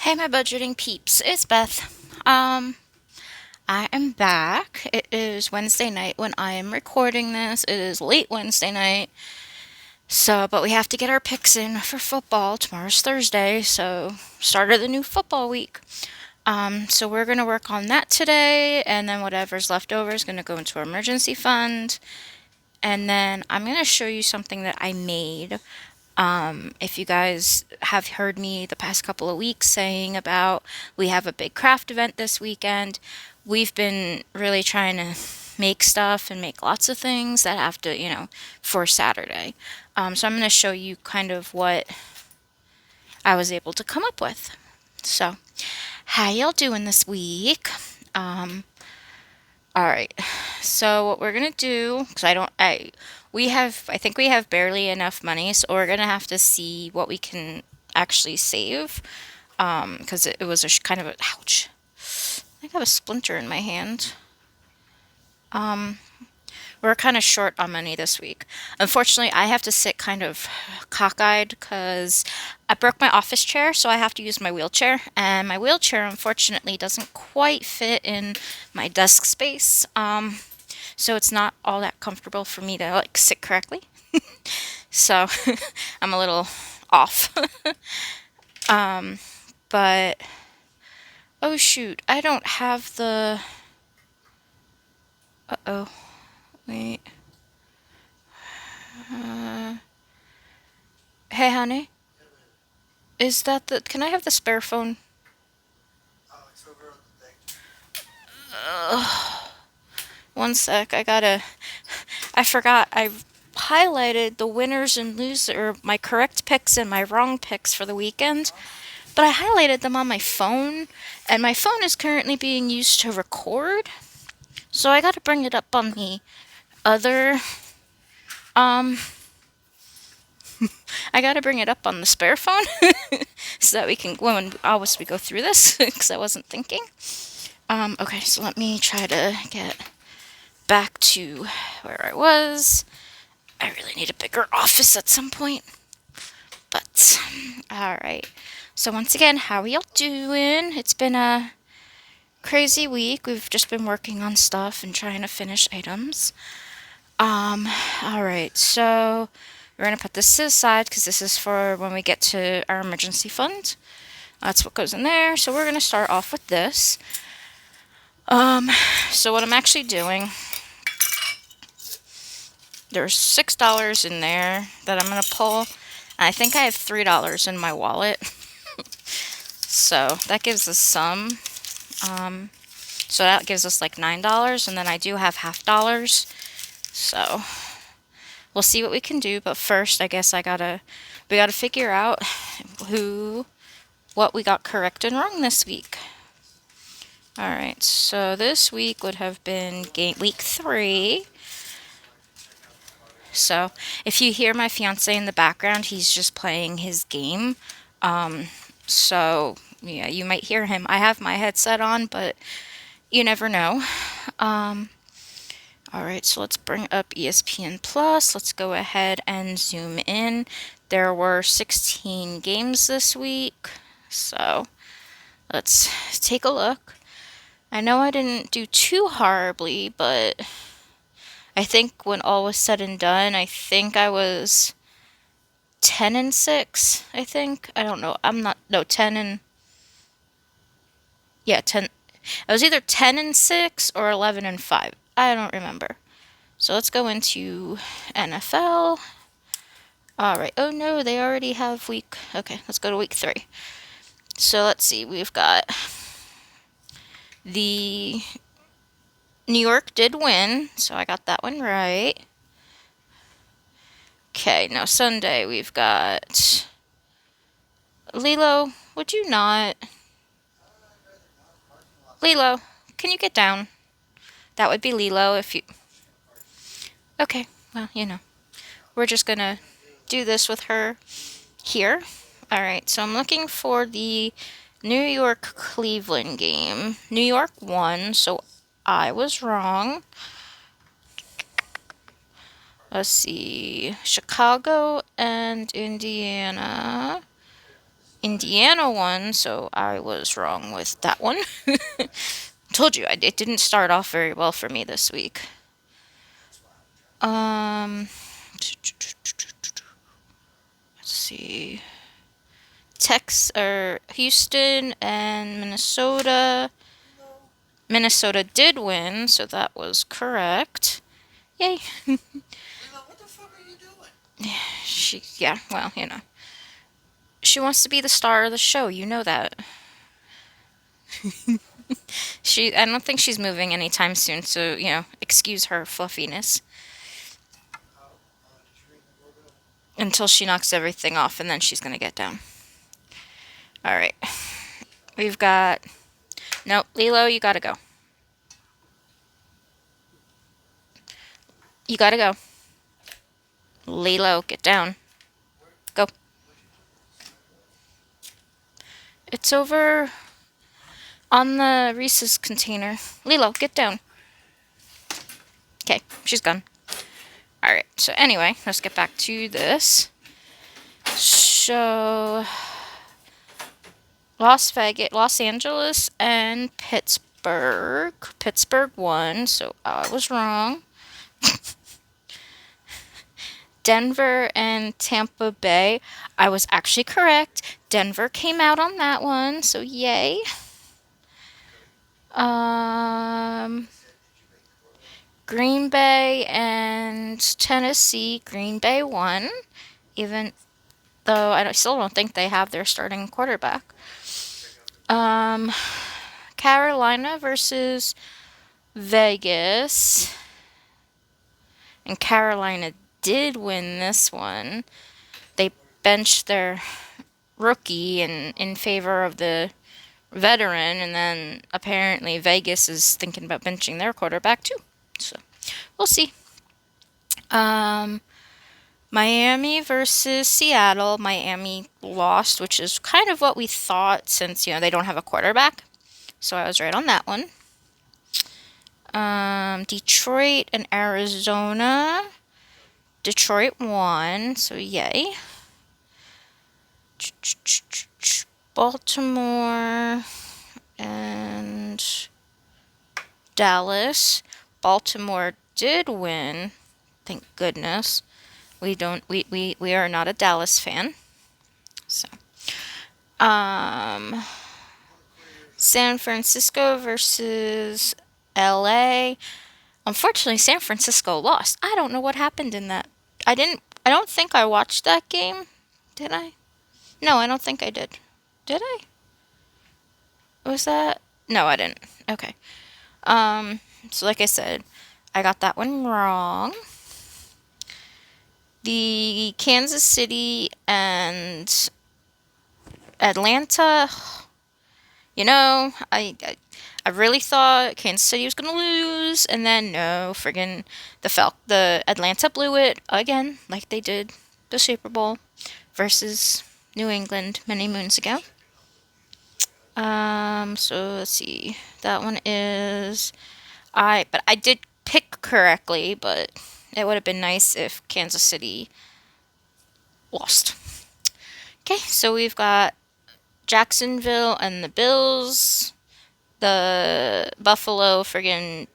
Hey, my budgeting peeps, it's Beth. I am back. It is Wednesday night when I am recording this. It is late Wednesday night. But we have to get our picks in for football. Tomorrow's Thursday, so start of the new football week. So we're gonna work on that today, and then whatever's left over is gonna go into our emergency fund. And then I'm gonna show you something that I made. If you guys have heard me the past couple of weeks saying about we have a big craft event this weekend, we've been really trying to make stuff and make lots of things that have to, for Saturday. So I'm going to show you kind of what I was able to come up with. So, how y'all doing this week? All right. So what we're gonna do, because I think we have barely enough money, so we're gonna have to see what we can actually save. Because it was kind of a, ouch. I got a splinter in my hand. We're kind of short on money this week. Unfortunately, I have to sit kind of cockeyed because I broke my office chair, so I have to use my wheelchair. And my wheelchair, unfortunately, doesn't quite fit in my desk space. So it's not all that comfortable for me to like sit correctly. So I'm a little off. But oh shoot, I don't have the. Uh-oh. Wait. Hey, honey. Is that the. Can I have the spare phone? One sec. I forgot. I highlighted the winners and losers, my correct picks and my wrong picks for the weekend. But I highlighted them on my phone, and my phone is currently being used to record. So I gotta bring it up on the other. Um. I gotta bring it up on the spare phone so that we can, when always we go through this, because I wasn't thinking. Okay, so let me try to get back to where I was. I really need a bigger office at some point. But, alright. So, once again, how are y'all doing? It's been a crazy week. We've just been working on stuff and trying to finish items. Alright, so we're gonna put this to the side because this is for when we get to our emergency fund. That's what goes in there. So, we're gonna start off with this. So what I'm actually doing, there's $6 in there that I'm gonna pull. I think I have $3 in my wallet. So that gives us some. So that gives us like $9, and then I do have $half. So we'll see what we can do. But first, I guess we gotta figure out what we got correct and wrong this week. Alright, so this week would have been week 3. So if you hear my fiance in the background, he's just playing his game. So yeah, you might hear him. I have my headset on, but you never know. Alright, so let's bring up ESPN Plus. Let's go ahead and zoom in. There were 16 games this week. So let's take a look. I know I didn't do too horribly, but I think when all was said and done, I think I was 10-6, I think. I don't know. I'm not, no, 10 and, yeah, 10. I was either 10-6 or 11-5. I don't remember. So let's go into NFL. All right. Oh no, they already have week. Okay, let's go to week 3. So let's see. We've got the New York did win, so I got that one right. Okay, now Sunday we've got Lilo. Would you not? Lilo, can you get down? That would be Lilo if you. Okay, well, we're just gonna do this with her here. Alright, so I'm looking for the New York Cleveland game. New York won, so I was wrong. Let's see. Chicago and Indiana. Indiana won, so I was wrong with that one. Told you, it didn't start off very well for me this week. Let's see. Houston and Minnesota. Minnesota did win, so that was correct. Yay. What the fuck are you doing? Yeah, well, She wants to be the star of the show, you know that. I don't think she's moving anytime soon, so, excuse her fluffiness. Just ring the doorbell. Until she knocks everything off, and then she's gonna get down. Alright. We've got... Nope, Lilo, you gotta go. You gotta go. Lilo, get down. Go. It's over on the Reese's container. Lilo, get down. Okay, she's gone. Alright, so anyway, let's get back to this. So, Los Angeles, and Pittsburgh. Pittsburgh won, so I was wrong. Denver and Tampa Bay. I was actually correct. Denver came out on that one, so yay. Green Bay and Tennessee. Green Bay won, even though I still don't think they have their starting quarterback. Carolina versus Vegas. And Carolina did win this one. They benched their rookie in favor of the veteran, and then apparently Vegas is thinking about benching their quarterback too. So we'll see. Miami versus Seattle. Miami lost, which is kind of what we thought since, they don't have a quarterback. So I was right on that one. Detroit and Arizona. Detroit won, so yay. Baltimore and Dallas. Baltimore did win, thank goodness. We are not a Dallas fan. So, San Francisco versus LA. Unfortunately, San Francisco lost. I don't know what happened in that. I don't think I watched that game. Did I? No, I don't think I did. Did I? Was that? No, I didn't. Okay. So like I said, I got that one wrong. The Kansas City and Atlanta, I really thought Kansas City was gonna lose, and then no, friggin' the Atlanta blew it again, like they did the Super Bowl versus New England many moons ago. So let's see. That one is but I did pick correctly, but it would have been nice if Kansas City lost. Okay, so we've got Jacksonville and the Bills. The Buffalo friggin'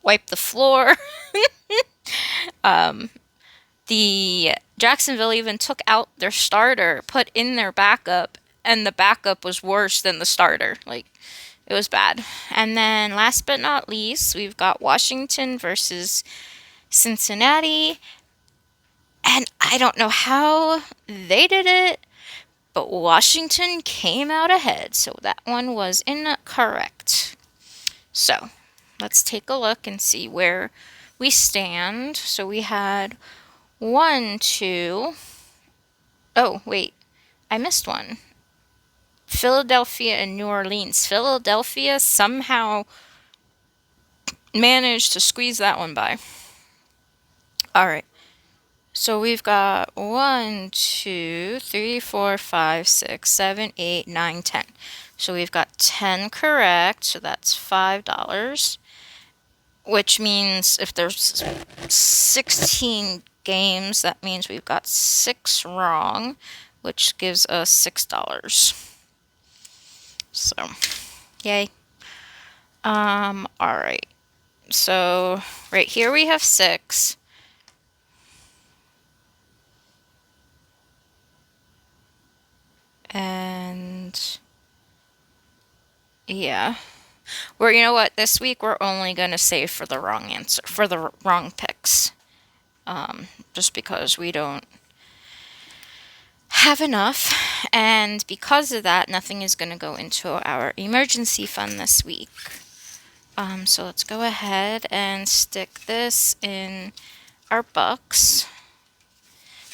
wiped the floor. The Jacksonville even took out their starter, put in their backup, and the backup was worse than the starter. Like, it was bad. And then last but not least, we've got Washington versus Cincinnati. And I don't know how they did it, but Washington came out ahead. So that one was incorrect. So let's take a look and see where we stand. So we had 1, 2. Oh, wait. I missed one. Philadelphia and New Orleans. Philadelphia somehow managed to squeeze that one by. All right. So we've got 1, 2, 3, 4, 5, 6, 7, 8, 9, 10. So we've got 10 correct. So that's $5. Which means if there's 16 games, that means we've got 6 wrong, which gives us $6. So, yay. All right. So, right here we have 6. And yeah. You know what? This week we're only going to save for the wrong answer, for the wrong picks. Just because we don't have enough. And because of that, nothing is going to go into our emergency fund this week. So let's go ahead and stick this in our bucks.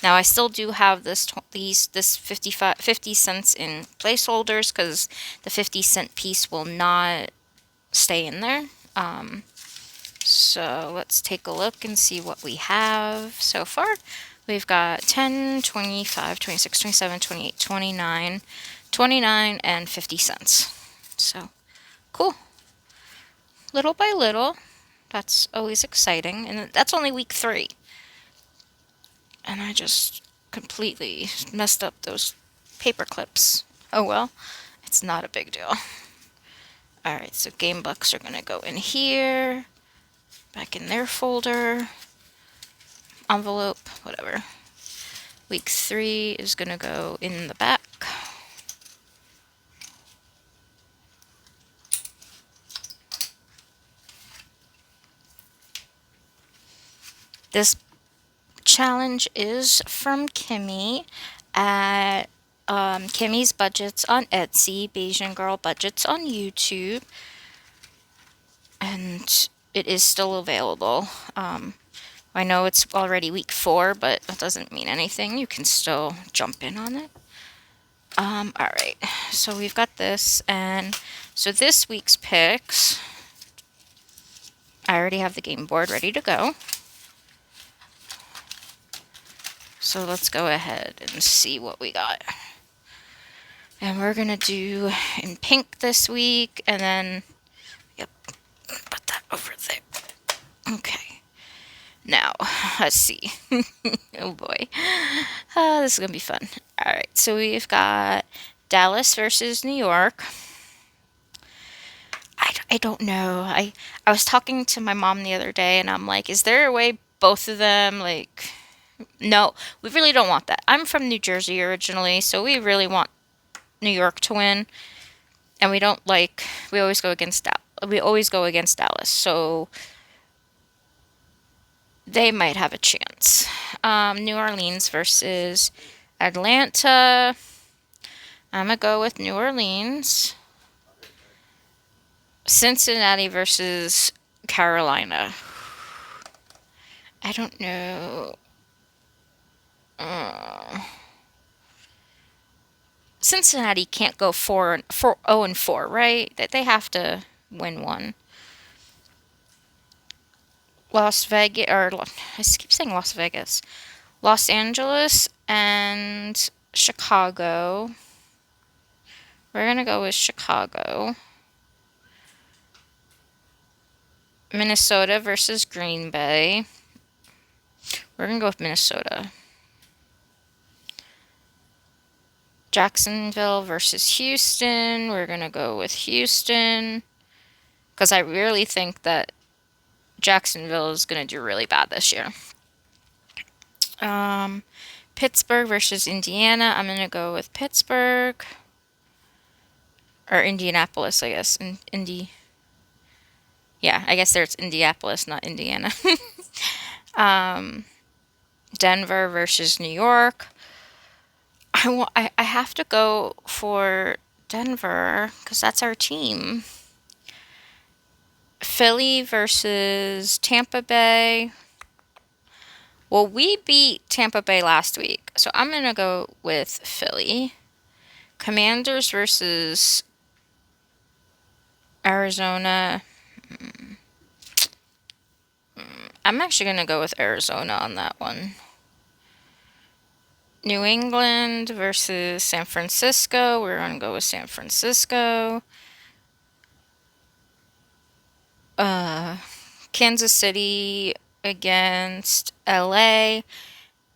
Now I still do have this 50 cents in placeholders because the 50-cent piece will not stay in there. So let's take a look and see what we have so far. We've got 10, 25, 26, 27, 28, 29, 29, and 50 cents. So, cool. Little by little. That's always exciting. And that's only week 3. And I just completely messed up those paper clips. Oh well, it's not a big deal. Alright, so game bucks are going to go in here. Back in their folder. Envelope, whatever. Week 3 is going to go in the back. This challenge is from Kimmy at Kimmie's Budgets on Etsy, Bayesian Girl Budgets on YouTube, and it is still available. I know it's already week 4, but that doesn't mean anything. You can still jump in on it. Alright, so we've got this, and so this week's picks, I already have the game board ready to go. So let's go ahead and see what we got. And we're going to do in pink this week, and then, yep, put that over there. Okay. Now, let's see. Oh boy. This is going to be fun. Alright, so we've got Dallas versus New York. I don't know. I was talking to my mom the other day, and I'm like, is there a way both of them, like... No, we really don't want that. I'm from New Jersey originally, so we really want New York to win. And we don't like... We always go against Dallas, so... They might have a chance. New Orleans versus Atlanta. I'm going to go with New Orleans. Cincinnati versus Carolina. I don't know. Cincinnati can't go 0-4, right? They have to win one. Las Vegas, or I keep saying Las Vegas. Los Angeles and Chicago. We're going to go with Chicago. Minnesota versus Green Bay. We're going to go with Minnesota. Jacksonville versus Houston. We're going to go with Houston. Because I really think that Jacksonville is going to do really bad this year. Pittsburgh versus Indiana. I'm going to go with Pittsburgh. Or Indianapolis, I guess. Yeah, I guess there's Indianapolis, not Indiana. Denver versus New York. I have to go for Denver because that's our team. Philly versus Tampa Bay. Well, we beat Tampa Bay last week, so I'm going to go with Philly. Commanders versus Arizona. I'm actually going to go with Arizona on that one. New England versus San Francisco. We're going to go with San Francisco. Kansas City against LA.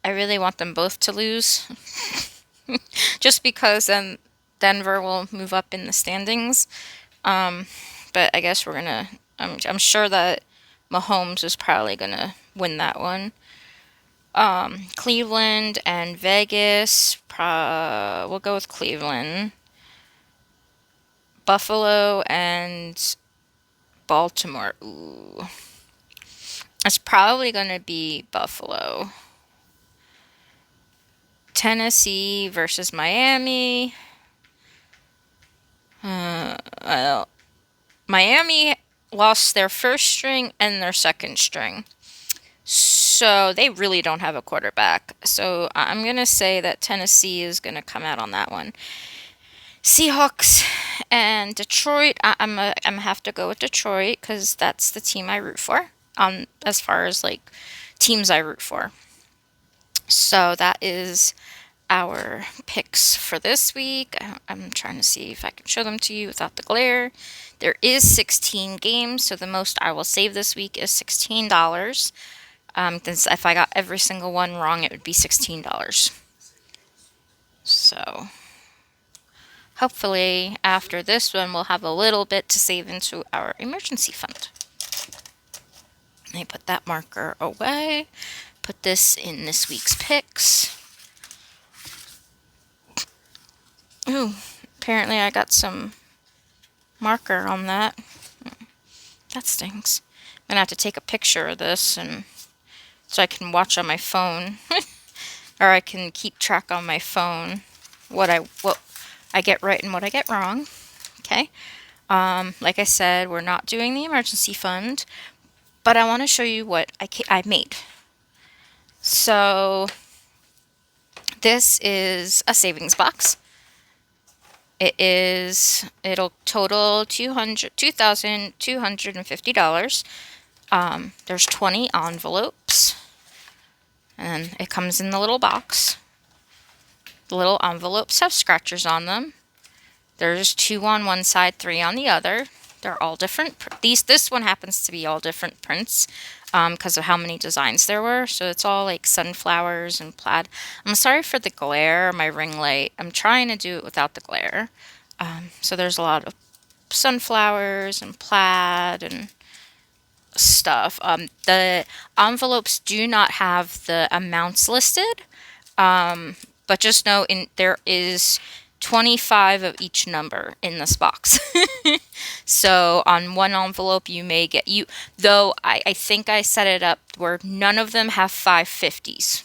I really want them both to lose. just because then Denver will move up in the standings. Um, but I guess we're gonna. I'm sure that Mahomes is probably gonna win that one. Cleveland and Vegas. We'll go with Cleveland. Buffalo and Baltimore. Ooh, it's probably gonna be Buffalo. Tennessee versus Miami. Well, Miami lost their first string and their second string. So they really don't have a quarterback. So I'm going to say that Tennessee is going to come out on that one. Seahawks and Detroit. I'm have to go with Detroit because that's the team I root for. As far as like teams I root for. So that is our picks for this week. I'm trying to see if I can show them to you without the glare. There is 16 games, so the most I will save this week is $16. If I got every single one wrong, it would be $16. So hopefully after this one, we'll have a little bit to save into our emergency fund. Let me put that marker away. Put this in this week's picks. Ooh, apparently I got some marker on that. That stinks. I'm gonna have to take a picture of this and so I can watch on my phone, or I can keep track on my phone what I get right and what I get wrong. Okay. Like I said, we're not doing the emergency fund, but I want to show you what I made. So this is a savings box. It'll total $2,250. There's 20 envelopes, and it comes in the little box. The little envelopes have scratchers on them. There's 2 on one side, 3 on the other. They're all different. This one happens to be all different prints because of how many designs there were. So it's all like sunflowers and plaid. I'm sorry for the glare, my ring light. I'm trying to do it without the glare. So there's a lot of sunflowers and plaid and stuff. The envelopes do not have the amounts listed, but just know there is 25 of each number in this box. So on one envelope you may get though I think I set it up where none of them have 550s.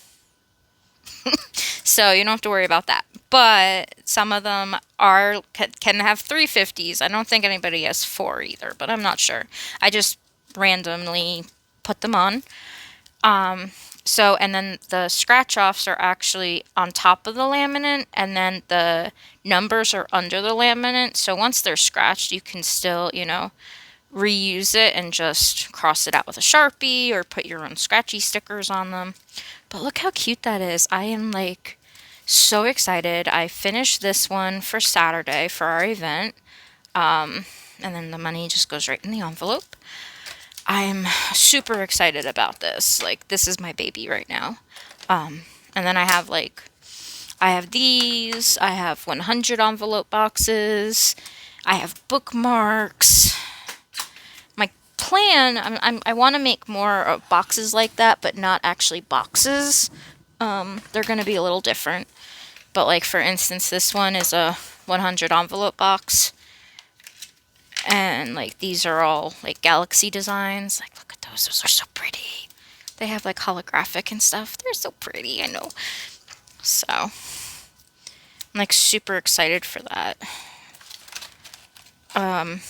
So you don't have to worry about that. But some of them can have 350s. I don't think anybody has 4 either, but I'm not sure. I just randomly put them on. And then the scratch offs are actually on top of the laminate, and then the numbers are under the laminate. So once they're scratched, you can still, reuse it and just cross it out with a Sharpie or put your own scratchy stickers on them. But look how cute that is. I am like so excited. I finished this one for Saturday for our event. And then the money just goes right in the envelope. I'm super excited about this. Like, this is my baby right now. And then I have these. I have 100 envelope boxes. I have bookmarks. My plan, I want to make more of boxes like that, but not actually boxes. They're going to be a little different. But like, for instance, this one is a 100 envelope box. And like these are all like galaxy designs. Like, look at those. Those are so pretty. They have like holographic and stuff. They're so pretty, I know. So I'm like super excited for that. And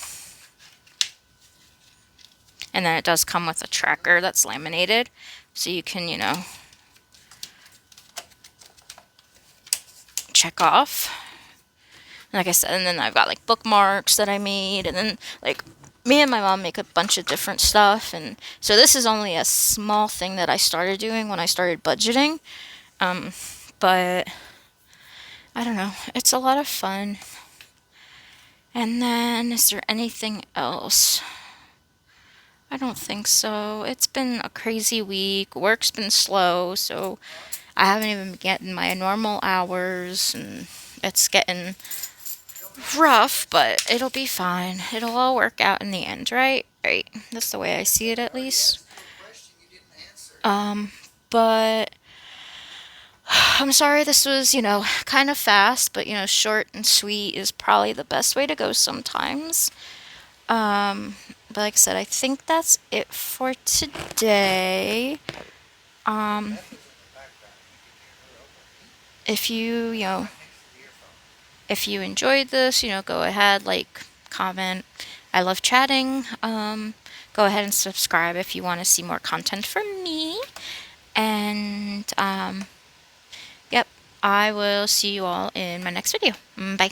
then it does come with a tracker that's laminated. So you can, check off. Like I said, and then I've got like bookmarks that I made, and then like me and my mom make a bunch of different stuff, and so this is only a small thing that I started doing when I started budgeting. But I don't know, it's a lot of fun. And then is there anything else? I don't think so. It's been a crazy week. Work's been slow, so I haven't even been getting my normal hours, and It's getting rough, but it'll be fine. It'll all work out in the end, right? Right. That's the way I see it, at I least. asked you a question you didn't answer. But I'm sorry this was, kind of fast, but, short and sweet is probably the best way to go sometimes. But like I said, I think that's it for today. Um, Beth is in the background. You can hear her over me. if you, She's right next to the earphone. if you enjoyed this, go ahead, like, comment. I love chatting. Go ahead and subscribe if you want to see more content from me. And, yep, I will see you all in my next video. Bye.